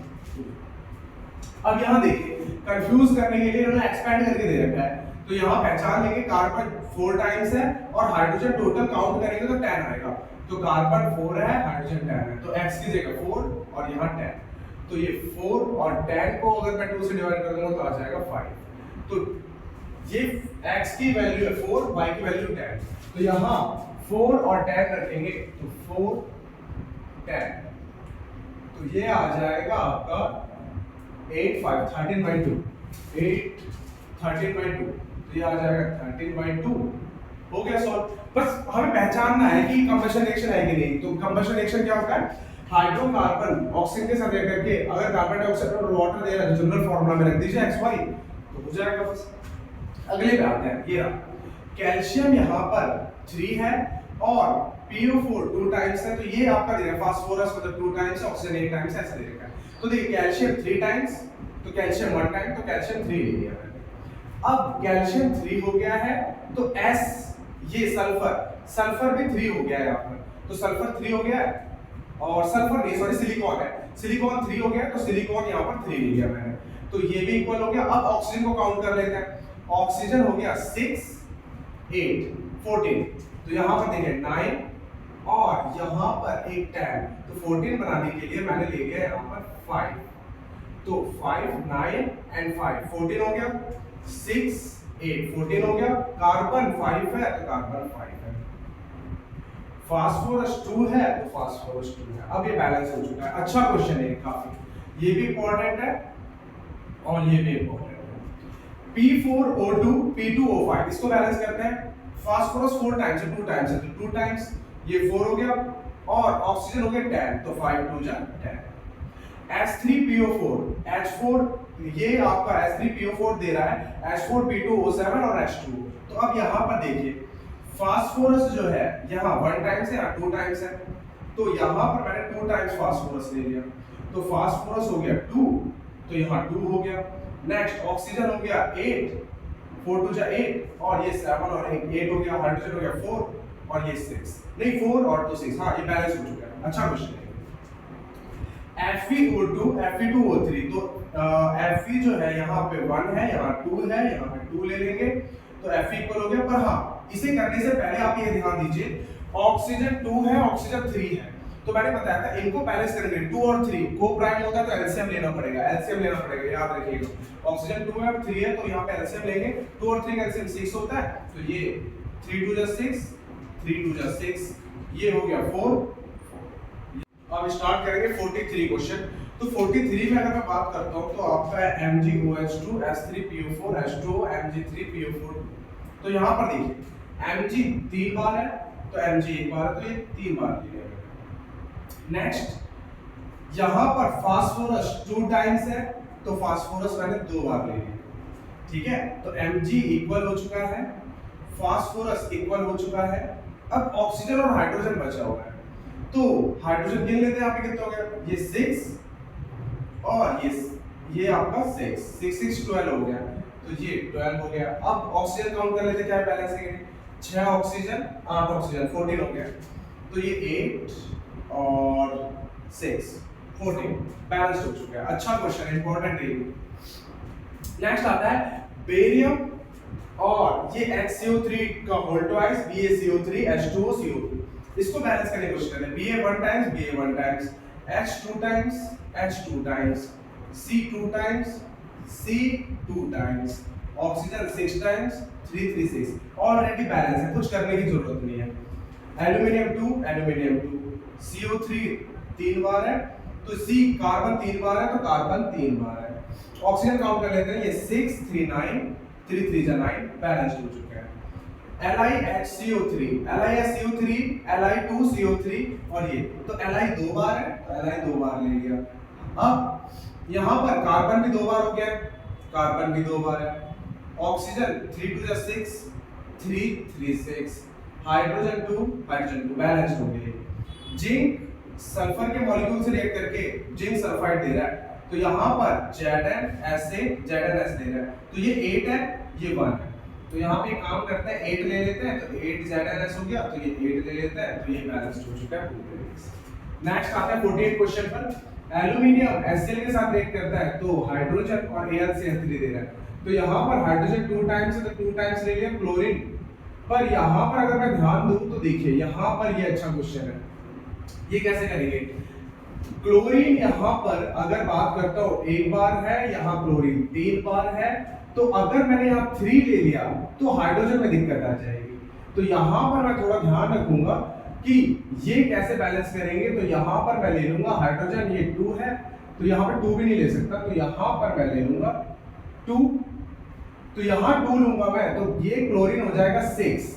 अब यहाँ देखिए कंफ्यूज करने के लिए इन्होंने एक्सपेंड करके दे रखा है, तो यहाँ पहचान लेंगे कार्बन 4 टाइम्स है और हाइड्रोजन टोटल काउंट करेंगे तो 10 आएगा, तो कार्बन 4 है हाइड्रोजन 10 है, तो x की जगह 4 और यहाँ 10, तो ये 4 और 10 को अगर मैं 2 से डिवाइड कर दूंगा तो आ जाएगा 5, तो ये x की वैल्यू है 4, y की वैल्यू 10, तो यहाँ 4 और 10 रखेंगे तो 4 10, तो ये आ जाएगा आपका 8 5 13/2, 8 13/2, तो ये आ जाएगा 13/2, हो गया सॉल्व। बस हमें पहचानना है कि कंबशन रिएक्शन है कि नहीं। तो कंबशन रिएक्शन क्या होता है, हाइड्रोकार्बन ऑक्सीजन के साथ रिएक्ट करके अगर कार्बन डाइऑक्साइड और वाटर दे रहा है जनरल फार्मूला में रख दीजिए XY तो हो जाएगा। बस अगले पे आते हैं, ये रहा कैल्शियम यहाँ पर 3 है और PO4 2 टाइम्स है, तो ये आपका दे रहा है फास्फोरस मतलब 2 टाइम्स, ऑक्सीजन 1 टाइम्स ऐसा दे रखा है। तो देखिए कैल्शियम 3 टाइम्स तो कैल्शियम 1 टाइम, तो कैल्शियम 3 ले लिया मैंने। अब कैल्शियम 3 हो गया है तो S ये सल्फर भी 3 हो गया है यहाँ पर, तो सल्फर 3 हो गया है, और सल्फर नहीं सॉरी सिलिकॉन है, सिलिकॉन 3 हो गया तो सिलिकॉन यहाँ पर 3 ले लिया मैंने, तो ये भी इक्वल हो गया। अब ऑक्सीजन को काउंट कर लेते हैं, ऑक्सीजन हो गया 6 8 14, तो यहाँ पर देखिए 9 और यहाँ पर एक 10, तो 14 बनाने के लिए मैंने ले लिया यहाँ पर 5, तो 5 9 एंड 5 14 हो गया, 6 8 14 हो गया, कार्बन 5 है तो कार्बन 5 है, फास्फोरस 2 है तो फास्फोरस 2 है। अब ये बैलेंस हो चुका है। अच्छा क्वेश्चन है काफी, ये भी इंपॉर्टेंट है और ये भी इंपॉर्टेंट है। P4O2 P2O5 इसको बैलेंस करते हैं, फास्फोरस 4 टाइम्स है 2 टाइम्स है तो 2 टाइम्स, ये 4 हो गया और ऑक्सीजन हो गया 10 तो 5 2 जा 10। H3PO4 H4 ये आपका H3PO4 दे रहा है, H4P2O7 और H2। तो अब यहाँ पर देखिए फास्फोरस जो है यहाँ 1 टाइम्स है या 2 टाइम्स है, तो यहाँ पर मैंने 2 टाइम्स फास्फोरस ले लिया, तो फास्फोरस हो गया 2 तो यहाँ 2 हो गया, नेक्स्ट ऑक्सीजन हो गया 8, 4 2 जा 8 और ये 7 और 8 हो गया, हाइड्रोजन हो गया 4 और ये 6, नहीं 4 और 2 6, हाँ ये बैलेंस हो चुका है। अच्छा क्वेश्चन है। FeO2 Fe2O3, तो Fe जो है यहाँ पे 1 है, यहाँ 2 है, यहाँ पे 2 ले लेंगे तो Fe इक्वल हो गया। पर हाँ इसे करने से पहले आप ये ध्यान दीजिए ऑक्सीजन 2 है, ऑक्सीजन 3 है, तो मैंने बताया था इनको बैलेंस करेंगे 2 और 3 को प्राइम होता है तो एलसीएम लेना पड़ेगा, एलसीएम लेना पड़ेगा, याद रखिएगा। ऑक्सीजन 2 है और 3 है तो यहाँ पे एलसीएम लेंगे, 2 और 3 का एलसीएम 6 होता है, तो ये 3 2 जा 6, 3 2 जा 6, ये हो गया 4। अब स्टार्ट करेंगे 43 क्वेश्चन। तो 43 में अगर मैं बात करता हूँ तो आपका है MgOH2 H3PO4 H2O Mg3PO4। तो यहाँ पर देखिए Mg 3 बार है तो Mg 1 बार है, तो ये 3 बार लिया गया। नेक्स्ट यहाँ पर फास्फोरस 2 टाइम्स है तो फास्फोरस मैंने 2 बार ले लिया, ठीक है। तो Mg इक्वल हो चुका है, फास्फोरस इक्वल हो चुका है। अब ऑक्सीजन और हाइड्रोजन बचा हुआ है, तो हाइड्रोजन गिन लेते हैं। यहाँ पे कितना हो गया, ये 6 और ये आपका 6 6 6 12 हो गया, तो ये 12 हो गया। अब ऑक्सीजन काउंट कर लेते हैं, क्या बैलेंस है, 6 ऑक्सीजन 8 ऑक्सीजन 14 हो गया, तो ये 8 और 6 14 बैलेंस हो चुका है। अच्छा क्वेश्चन, इंपॉर्टेंट है। नेक्स्ट आता है बेरियम और ये HCO3 का whole twice BaCO3 H2O CO2, इसको बैलेंस करने की कोशिश करते हैं। Ba 1 times Ba 1 times, H2 times H2 times, C2 times C2 times, oxygen 6 times 3 3 6, already balance है, कुछ करने की जरूरत नहीं है। एल्यूमिनियम 2 CO3 3 बार है, तो C कार्बन 3 बार है, तो कार्बन 3 बार है। ऑक्सीजन काउंट कर लेते हैं, ये 6 3 9 3 3 जा 9 बैलेंस हो चुका है। LiHCO3 LiHCO3 Li2CO3 और ये तो Li 2 बार है, तो Li 2 बार ले लिया। अब यहाँ पर कार्बन भी 2 बार हो गया, कार्बन भी 2 बार है। ऑक्सीजन 3 2 जा 6 3 3 6, हाइड्रोजन 2 बैलेंस हो गए। जिंक सल्फर के मॉलिक्यूल से रिएक्ट करके जिंक सल्फाइड दे रहा है, तो यहाँ पर ZnS दे रहा है, तो ये 8 है, ये 1 है, तो यहाँ पे काम करते हैं 8 ले लेते हैं, तो 8 ZnS हो गया, तो ये 8 ले लेते हैं, तो ये बैलेंस्ड हो चुका है पूरी तरीके से। नेक्स्ट आता है 48 क्वेश्चन पर। एल्यूमिनियम HCl के साथ रिएक्ट करता है तो हाइड्रोजन और AlCH3 दे रहा है, तो यहाँ पर हाइड्रोजन 2 टाइम्स है तो 2 टाइम्स ले लिया क्लोरीन। पर यहाँ पर अगर मैं ध्यान दूं तो देखिए यहाँ पर ये अच्छा क्वेश्चन है, ये कैसे करेंगे। क्लोरीन यहाँ पर अगर बात करता हूँ 1 बार है, यहाँ क्लोरीन 3 बार है, तो अगर मैंने यहाँ 3 ले लिया तो हाइड्रोजन में दिक्कत आ जाएगी। तो यहाँ पर मैं थोड़ा ध्यान रखूंगा कि ये कैसे बैलेंस करेंगे। तो यहाँ पर मैं ले लूंगा हाइड्रोजन, ये 2 है, तो यहाँ पर 2 भी नहीं ले सकता, तो यहाँ पर मैं ले लूंगा 2, तो यहाँ 2 लूंगा मैं, तो ये क्लोरीन हो जाएगा 6,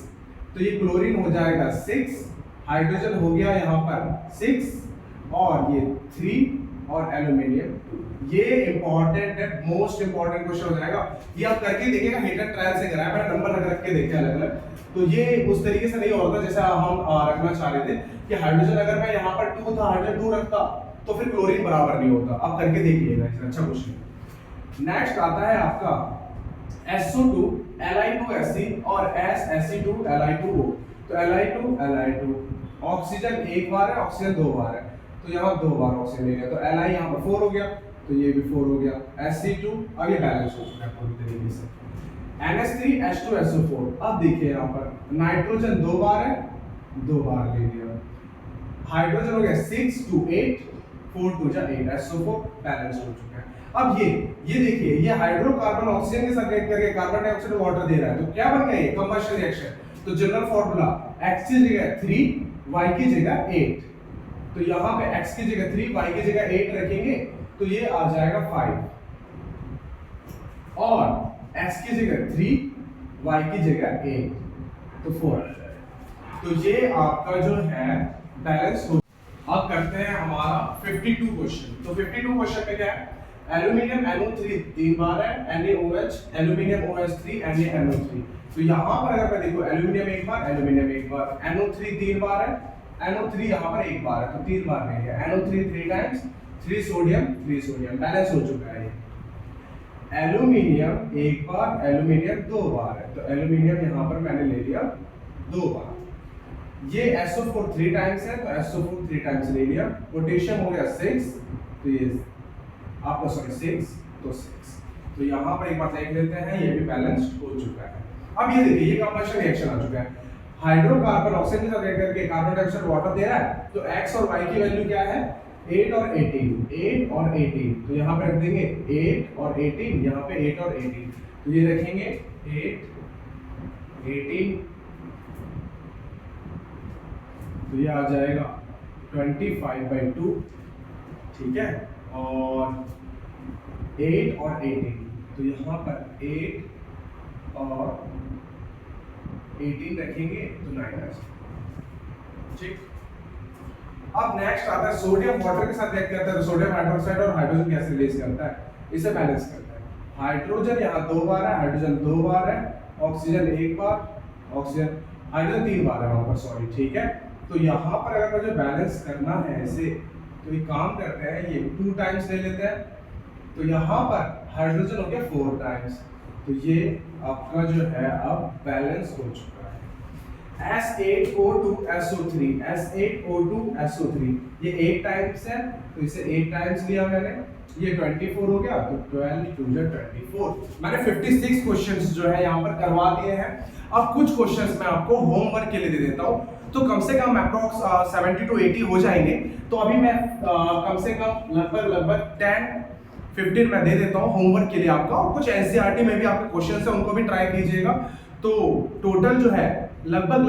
तो ये क्लोरीन हो जाएगा 6, हाइड्रोजन हो गया यहाँ पर 6 और ये 3 और एल्यूमिनियम 2। ये इंपॉर्टेंट है, मोस्ट इंपॉर्टेंट क्वेश्चन हो जाएगा। ये आप करके देखिएगा, हिट एंड ट्रायल से कराया, मैंने नंबर रख के देखे अलग अलग, तो ये उस तरीके से नहीं होता जैसा हम रखना चाह रहे थे कि हाइड्रोजन अगर मैं यहाँ पर 2 था, हाइड्रोजन 2 रखता तो फिर क्लोरीन बराबर नहीं होता। आप करके देखिएगा, अच्छा क्वेश्चन। नेक्स्ट आता है आपका SO2 Li2Sc और SSC2 Li2O, तो Li2 ऑक्सीजन 1 बार है, ऑक्सीजन 2 बार है, तो यहाँ 2 बार ऑक्सीजन ले लिया, तो Li यहाँ पर 4 हो गया, तो ये भी 4 हो गया। Sc2 अब ये बैलेंस हो चुका है पूरी तरीके से। NH3H2SO4, अब देखिए यहाँ पर नाइट्रोजन 2 बार है, 2 बार ले लिया, हाइड्रोजन हो गया 6 2 8 4 2 जा 8, SO4 बैलेंस हो चुका है। अब ये देखिए, ये हाइड्रोकार्बन ऑक्सीजन के साथ रिएक्ट करके कार्बन डाइऑक्साइड वाटर दे रहा है, तो क्या बन गया ये कंबशन रिएक्शन। तो जनरल फार्मूला x की जगह 3 y की जगह 8, तो यहाँ पे x की जगह 3 y की जगह 8 रखेंगे तो ये आ जाएगा 5, और x की जगह 3 y की जगह 8 तो 4 आ जाएगा। तो ये आपका जो है बैलेंस हो। अब करते हैं हमारा 52 क्वेश्चन। तो 52 क्वेश्चन में क्या है, एल्यूमिनियम NO3 3 बार है, NaOH एल्यूमिनियम OH3 NaNO3, तो यहाँ पर अगर मैं देखो एल्यूमिनियम 1 बार, एल्यूमिनियम 1 बार, NO3 3 बार है, NO3 यहाँ पर 1 बार है, तो 3 बार नहीं है, NO3 3 टाइम्स 3 सोडियम बैलेंस हो चुका है ये। एल्यूमिनियम एक बार, एल्यूमिनियम दो बार है, तो एल्यूमिनियम यहाँ पर मैंने ले लिया दो बार। ये SO4 3 टाइम्स है, तो SO4 3 टाइम्स ले लिया। पोटेशियम हो गया 6, तो ये आपका सॉरी 6, तो 6। तो यहाँ पर एक बार देख लेते हैं, ये भी बैलेंस्ड हो चुका है। अब ये देखिए, ये कंबशन रिएक्शन आ चुका है। हाइड्रोकार्बन ऑक्सीजन के साथ रिएक्ट करके कार्बन डाइऑक्साइड वाटर दे रहा है, तो x और y की वैल्यू क्या है? 8 और 18, 8 और 18। तो यहाँ पे रख देंगे 8 और 18, यहाँ पे 8 और 18, तो ये रखेंगे 8, 18, तो ये आ जाएगा 25/2, ठीक है। और 8 और 18, तो यहाँ पर 8 और 18 रखेंगे, तो 9 आ जाएगा, ठीक। अब नेक्स्ट आता है सोडियम वाटर के साथ रिएक्ट करता है, तो सोडियम हाइड्रोक्साइड और हाइड्रोजन गैस रिलीज करता है, इसे बैलेंस करता है। हाइड्रोजन यहाँ 2 बार है, हाइड्रोजन 2 बार है, ऑक्सीजन 1 बार, ऑक्सीजन हाइड्रोजन 3 बार है वहां पर, सॉरी, ठीक है। तो यहाँ पर अगर मुझे बैलेंस करना है ऐसे, तो ये काम करते हैं, ये 2 टाइम्स ले लेते हैं, तो यहाँ पर हाइड्रोजन हो गया 4 टाइम्स, तो ये आपका जो है अब बैलेंस हो चुका है। S8O2SO3, S8O2SO3, ये 8 टाइम्स है, तो इसे 8 टाइम्स लिया मैंने, ये 24 हो गया, तो 12 2 24। मैंने 56 क्वेश्चंस जो है यहाँ पर करवा दिए हैं। अब कुछ क्वेश्चंस मैं आपको होमवर्क के लिए दे देता हूँ, तो कम से कम अप्रॉक्स 70 to 80 हो जाएंगे। तो अभी मैं कम से कम लगभग 10-15 मैं दे देता हूँ होमवर्क के लिए आपका, और कुछ NCERT में भी आपके क्वेश्चंस है, उनको भी ट्राई कीजिएगा। तो टोटल जो है लगभग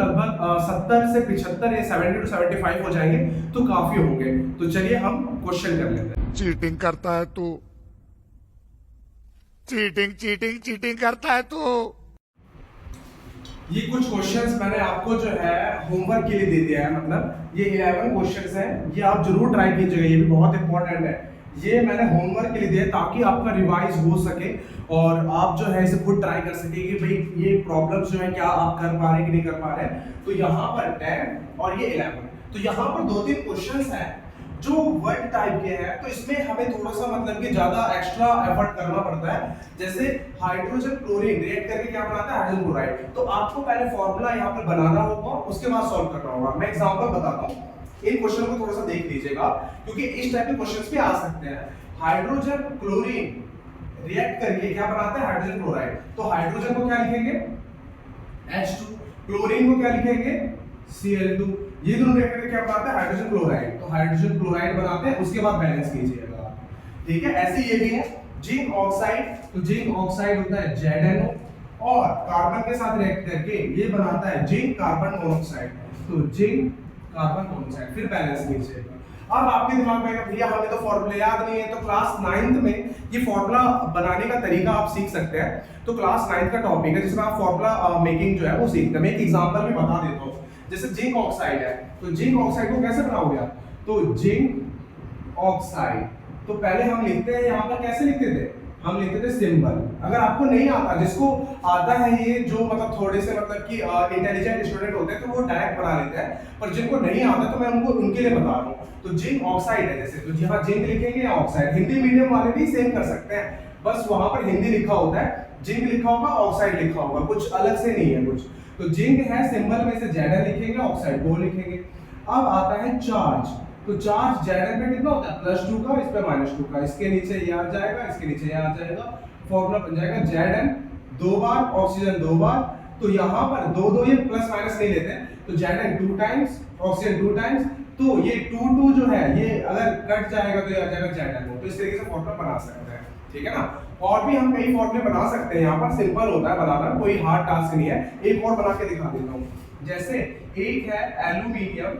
70 से 75 या 70 to 75 हो जाएंगे, तो काफी होंगे। तो चलिए हम क्वेश्चन कर लेते हैं। चीटिंग करता है तू, चीटिंग करता है तू। ये कुछ क्वेश्चंस मैंने आपको जो है होमवर्क के लिए दे दिया है, मतलब ये 11 क्वेश्चंस हैं, ये आप जरूर ट्राई कीजिएगा, ये भी बहुत इंपॉर्टेंट है। ये मैंने होमवर्क के लिए दिया ताकि आपका रिवाइज हो सके और आप जो है इसे खुद ट्राई कर सके कि भाई ये प्रॉब्लम्स जो है क्या आप कर पा रहे हैं कि नहीं कर पा रहे हैं। तो यहाँ पर 10 और ये 11, तो यहाँ पर 2-3 क्वेश्चंस हैं जो वर्ड टाइप के हैं, तो इसमें हमें थोड़ा सा मतलब कि ज्यादा एक्स्ट्रा एफर्ट करना पड़ता है। जैसे हाइड्रोजन क्लोरीन रिएक्ट करके क्या बनाता है? Hydrogen chloride. तो आपको पहले फॉर्मूला यहाँ पर बनाना होगा, उसके बाद सॉल्व करना होगा। मैं एग्जांपल बताता हूँ, इन क्वेश्चन को थोड़ा सा देख लीजिएगा, क्योंकि इस टाइप के क्वेश्चंस भी आ सकते हैं। हाइड्रोजन क्लोरीन रिएक्ट करके क्या बनाता है? Hydrogen chloride. तो हाइड्रोजन को क्या लिखेंगे? H2, क्लोरीन को क्या लिखेंगे? Cl2। ये दोनों रिएक्ट करके क्या बनाता है? Hydrogen chloride. तो हाइड्रोजन क्लोराइड बनाते हैं, उसके बाद बैलेंस कीजिएगा, ठीक है। ऐसे ये भी है जिंक ऑक्साइड, तो जिंक ऑक्साइड होता है ZnO, और कार्बन के साथ रिएक्ट करके ये बनाता है जिंक कार्बन मोनोऑक्साइड, तो जिंक कार्बन मोनोऑक्साइड। फिर बैलेंस कीजिएगा। अब आपके दिमाग में भैया हमें तो फॉर्मूला याद नहीं है, तो क्लास 9th में ये फॉर्मूला बनाने का तरीका आप सीख सकते हैं। तो क्लास 9th का टॉपिक है जिसमें आप फॉर्मूला मेकिंग जो है वो सीखते हैं। मैं एक एग्जांपल भी बता देता हूँ। जैसे जिंक ऑक्साइड है, तो जिंक ऑक्साइड को कैसे बनाओगे आप? तो जिंक ऑक्साइड, तो पहले हम लिखते हैं यहाँ पर, कैसे लिखते थे? हम लिखते थे सिंबल। अगर आपको नहीं आता, जिसको आता है ये जो मतलब थोड़े से मतलब कि इंटेलिजेंट स्टूडेंट होते हैं, तो वो डायरेक्ट बना लेते हैं, पर जिनको नहीं आता तो मैं उनके लिए बता रहा हूँ। तो जिंक ऑक्साइड है जैसे, तो यहाँ जिंक लिखेंगे या ऑक्साइड। हिंदी मीडियम वाले भी सेम कर सकते हैं, बस वहां पर हिंदी लिखा होता है, जिंक लिखा होगा, ऑक्साइड लिखा होगा, कुछ अलग से नहीं है कुछ। तो जिंक है सिंबल में से Zn लिखेंगे, ऑक्साइड को लिखेंगे। अब आता है चार्ज, तो चार्ज Zn पे कितना होता है? +2 का, इस पे -2 का, इसके नीचे ये आ जाएगा, इसके नीचे ये आ जाएगा, फॉर्मूला बन जाएगा Zn 2 बार, ऑक्सीजन 2 बार। तो यहाँ पर 2 ये प्लस माइनस नहीं लेते, तो Zn 2 टाइम्स, ऑक्सीजन 2 टाइम्स, तो ये 2 जो है ये अगर कट जाएगा तो ये आ जाएगा Zn। तो इस तरीके से फॉर्मूला बना सकते हैं, ठीक है ना। और भी हम कई फॉर्मूले बना सकते हैं, यहाँ पर सिंपल होता है बनाना, कोई हार्ड टास्क नहीं है। एक और बना के दिखा देता हूँ। जैसे एक है एल्यूमिनियम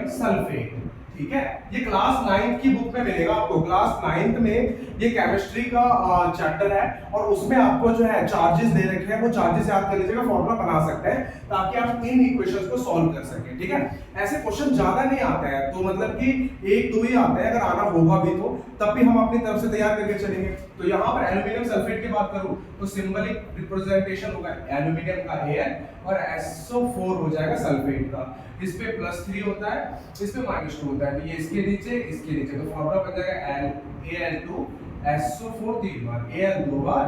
सल्फेट, ठीक है। ये क्लास 9th की बुक में मिलेगा आपको। क्लास 9th में ये केमिस्ट्री का चैप्टर है, और उसमें आपको जो है चार्जेस दे रखे हैं, वो चार्जेस याद कर लीजिएगा, फॉर्मूला बना सकते हैं ताकि आप इन इक्वेशंस को सॉल्व कर सकें, ठीक है। ऐसे क्वेश्चन ज्यादा नहीं आते हैं, तो मतलब कि 1-2 ही आते हैं, अगर आना होगा भी तो तब भी हम अपनी तरफ से तैयार करके चलेंगे। तो यहाँ पर एल्यूमिनियम सल्फेट की बात करूं तो सिंबलिक रिप्रेजेंटेशन होगा एल्यूमिनियम का Al, और SO4 हो जाएगा सल्फेट का। इस पे +3 होता है, इस पे -2 होता है, तो ये इसके नीचे, तो फॉर्मूला बन जाएगा Al2 SO4 3 बार, Al 2 बार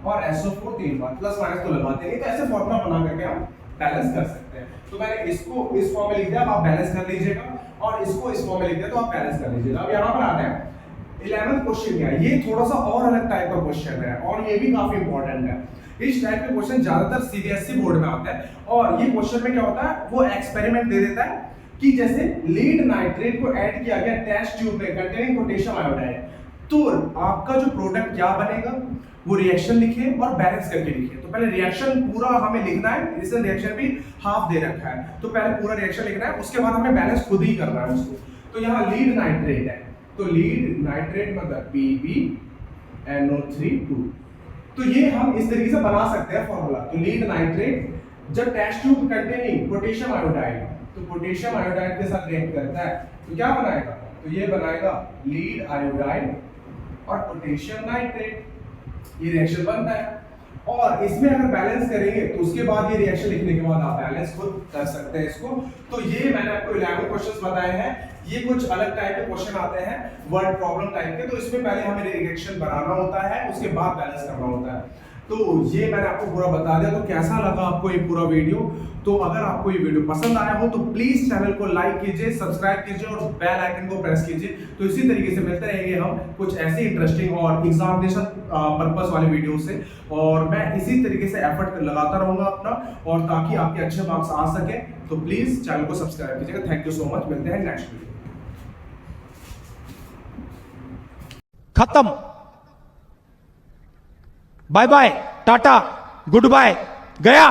और SO4 3 बार, प्लस माइनस तो लगाते हैं, तो ऐसे फॉर्मूला बना करके हम बैलेंस कर सकते हैं। तो मैंने इसको इस फॉर्म में लिख दिया, आप बैलेंस कर लीजिएगा, और इसको इस फॉर्म में लिख दिया, तो आप बैलेंस कर लीजिएगा। अब यहाँ पर आते हैं 11th क्वेश्चन क्या है, ये थोड़ा सा और अलग टाइप का क्वेश्चन है और ये भी काफी इंपॉर्टेंट है। इस टाइप के क्वेश्चन ज्यादातर सीबीएसई बोर्ड में आते हैं, और ये क्वेश्चन में क्या होता है, वो एक्सपेरिमेंट दे देता है कि जैसे लीड नाइट्रेट को ऐड किया गया टेस्ट ट्यूब में कंटेनिंग पोटेशियम आयोडाइड, तो आपका जो प्रोडक्ट क्या बनेगा, वो रिएक्शन लिखे और बैलेंस करके लिखे। तो पहले रिएक्शन पूरा हमें लिखना है, इसमें रिएक्शन भी हाफ दे रखा है, तो पहले पूरा रिएक्शन लिखना है, उसके बाद हमें बैलेंस खुद ही करना है उसको। तो यहाँ लीड नाइट्रेट है, तो लीड नाइट्रेट मतलब PbNO3 2, तो ये हम इस तरीके से बना सकते हैं फॉर्मूला। तो लीड नाइट्रेट जब test tube containing potassium iodide, तो पोटेशियम आयोडाइड के साथ रिएक्ट करता है, तो क्या बनाएगा, तो ये बनाएगा लीड आयोडाइड और पोटेशियम नाइट्रेट, ये रिएक्शन बनता है। और इसमें अगर बैलेंस करेंगे तो उसके बाद ये रिएक्शन लिखने के बाद आप बैलेंस खुद कर सकते हैं इसको। तो ये मैंने आपको 11 क्वेश्चंस बताए हैं, ये कुछ अलग टाइप के क्वेश्चन आते हैं वर्ड प्रॉब्लम टाइप के, तो इसमें पहले हमें रिएक्शन बनाना होता है, उसके बाद बैलेंस करना होता है। तो ये मैंने आपको पूरा बता दिया। तो कैसा लगा आपको ये पूरा वीडियो, तो अगर आपको ये वीडियो पसंद आया हो तो प्लीज चैनल को लाइक कीजिए, सब्सक्राइब कीजिए और बेल आइकन को प्रेस कीजिए। तो इसी तरीके से मिलते रहेंगे हम कुछ ऐसे इंटरेस्टिंग और एग्जामिनेशन पर्पस वाले वीडियो से, और मैं इसी तरीके से एफर्ट लगाता रहूंगा अपना, और ताकि आपके अच्छे मार्क्स आ सके। तो प्लीज चैनल को सब्सक्राइब कीजिएगा। थैंक यू सो मच, मिलते हैं नेक्स्ट वीडियो। खत्म, bye bye, tata, good bye, गया।